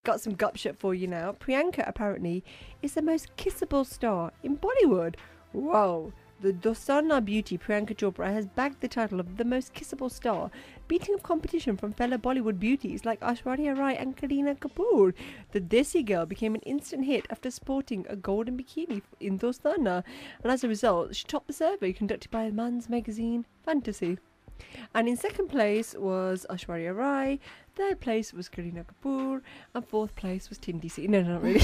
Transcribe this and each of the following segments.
got some gupshot for you now. Priyanka apparently is the most kissable star in Bollywood. Whoa. The Dostana beauty Priyanka Chopra has bagged the title of the most kissable star, beating up competition from fellow Bollywood beauties like Aishwarya Rai and Kareena Kapoor. The Desi girl became an instant hit after sporting a golden bikini in Dostana, and as a result, she topped the survey conducted by Man's magazine Fantasy. And in second place was Aishwarya Rai, third place was Kareena Kapoor, and fourth place was Tindy. No, not really.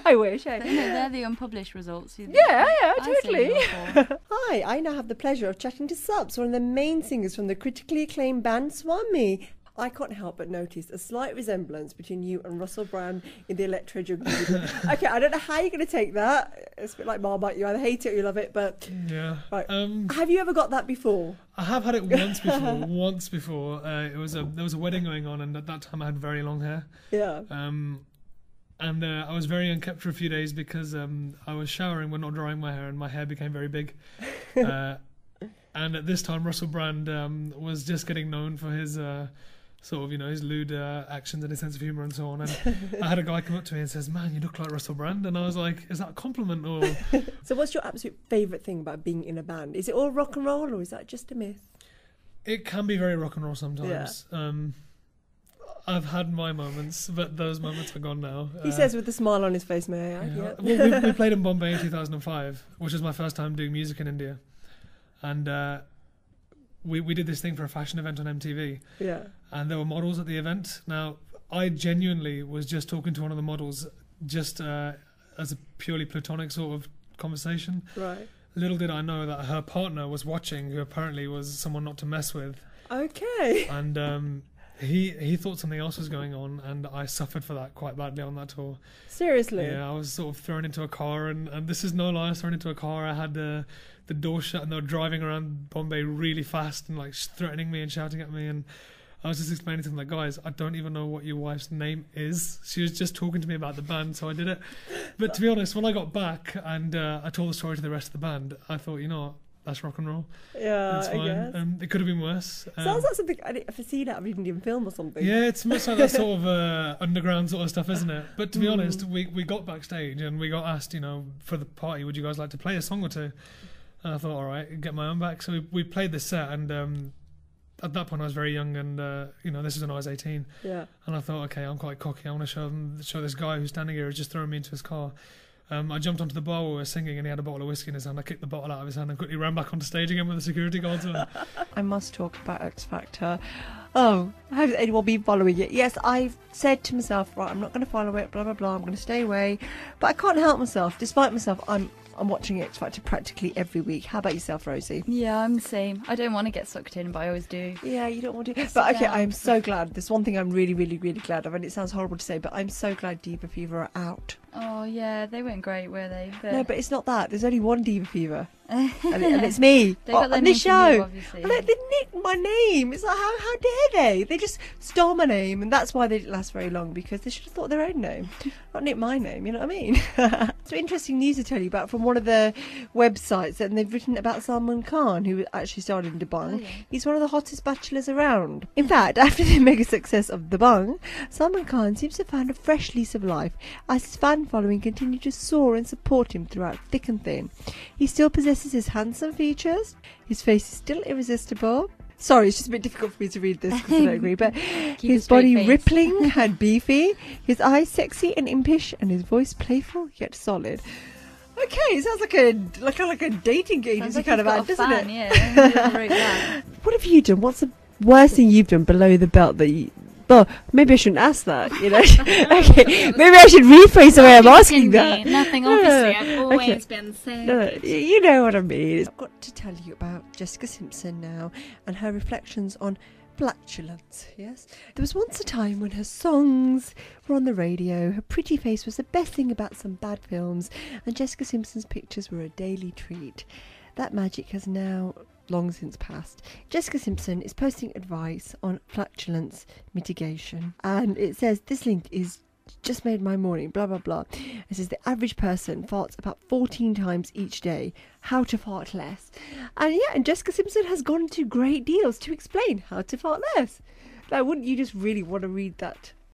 I wish. They're the unpublished results. Yeah, totally. Hi, I now have the pleasure of chatting to Subs, one of the main singers from the critically acclaimed band Swami. I can't help but notice a slight resemblance between you and Russell Brand in the Electro Jug video. Okay, I don't know how you're going to take that. It's a bit like Marmite. You either hate it or you love it, but... Yeah. Right. Have you ever got that before? I have had it once before. There was a wedding going on, and at that time I had very long hair. Yeah. And I was very unkept for a few days because I was showering when not drying my hair, and my hair became very big. And at this time, Russell Brand was just getting known for his... sort of, his lewd actions and his sense of humour and so on. And I had a guy come up to me and says, "Man, you look like Russell Brand." And I was like, is that a compliment or... So what's your absolute favourite thing about being in a band? Is it all rock and roll or is that just a myth? It can be very rock and roll sometimes. Yeah. I've had my moments, but those moments are gone now. He says with a smile on his face, may I? Yeah. Well, we played in Bombay in 2005, which was my first time doing music in India. And... We did this thing for a fashion event on MTV. Yeah. And there were models at the event. Now, I genuinely was just talking to one of the models just as a purely platonic sort of conversation. Right. Little did I know that her partner was watching, who apparently was someone not to mess with. Okay. And he thought something else was going on, and I suffered for that quite badly on that tour. Seriously? Yeah, I was sort of thrown into a car, and this is no lie, I was thrown into a car. I had the door shut, and they were driving around Bombay really fast and like threatening me and shouting at me, and I was just explaining to them, like, guys, I don't even know what your wife's name is. She was just talking to me about the band, so I did it. But to be honest, when I got back and I told the story to the rest of the band, I thought, you know what, that's rock and roll. Yeah, it's fine. I guess. It could have been worse. Sounds like something I've seen out of an Indian film or something. Yeah, it's much like that sort of underground sort of stuff, isn't it? But to be honest, we got backstage and we got asked, for the party, would you guys like to play a song or two? And I thought, all right, get my own back. So we played this set, and at that point I was very young, and this is when I was 18. Yeah. And I thought, okay, I'm quite cocky. I want to show this guy who's standing here who's just thrown me into his car. I jumped onto the bar while we were singing, and he had a bottle of whiskey in his hand. I kicked the bottle out of his hand and quickly ran back onto stage again with the security guards on. I must talk about X Factor. Oh, has anyone been following it? Yes, I've said to myself, right, I'm not going to follow it, blah, blah, blah, I'm going to stay away. But I can't help myself. Despite myself, I'm watching X Factor practically every week. How about yourself, Rosie? Yeah, I'm the same. I don't want to get sucked in, but I always do. Yeah, you don't want to. But okay, I'm so glad. There's one thing I'm really, really, really glad of, and it sounds horrible to say, but I'm so glad Diva Fever are out. Oh, yeah, they weren't great, were they? No, but it's not that. There's only one Diva Fever. and it's me they got on this show. You, obviously. They nicked my name. It's like, how dare they? They just stole my name, and that's why they didn't last very long, because they should have thought their own name, not nick my name. You know what I mean? So interesting news to tell you about from one of the websites, and they've written about Salman Khan, who actually starred in Dabangg. Oh, yeah. He's one of the hottest bachelors around. In fact, after the mega success of Dabangg, Salman Khan seems to have found a fresh lease of life as his fan following continued to soar and support him throughout thick and thin. He still possesses his handsome features. His face is still irresistible. Sorry, it's just a bit difficult for me to read this because I don't agree, but his body face. Rippling and beefy, his eyes sexy and impish, and his voice playful yet solid. Okay, it sounds like a dating agency like kind of ad, doesn't it? Yeah. What have you done? What's the worst thing you've done below the belt that you... Well, maybe I shouldn't ask that, Okay, maybe I should rephrase the way I'm asking that. Nothing, obviously. I've always been saying. No, you know what I mean. I've got to tell you about Jessica Simpson now and her reflections on flatulence, yes? There was once a time when her songs were on the radio, her pretty face was the best thing about some bad films, and Jessica Simpson's pictures were a daily treat. That magic has now long since passed. Jessica Simpson is posting advice on flatulence mitigation, and it says this link is just made my morning, blah blah blah. It says the average person farts about 14 times each day. How to fart less. And Jessica Simpson has gone to great deals to explain how to fart less. Now, wouldn't you just really want to read that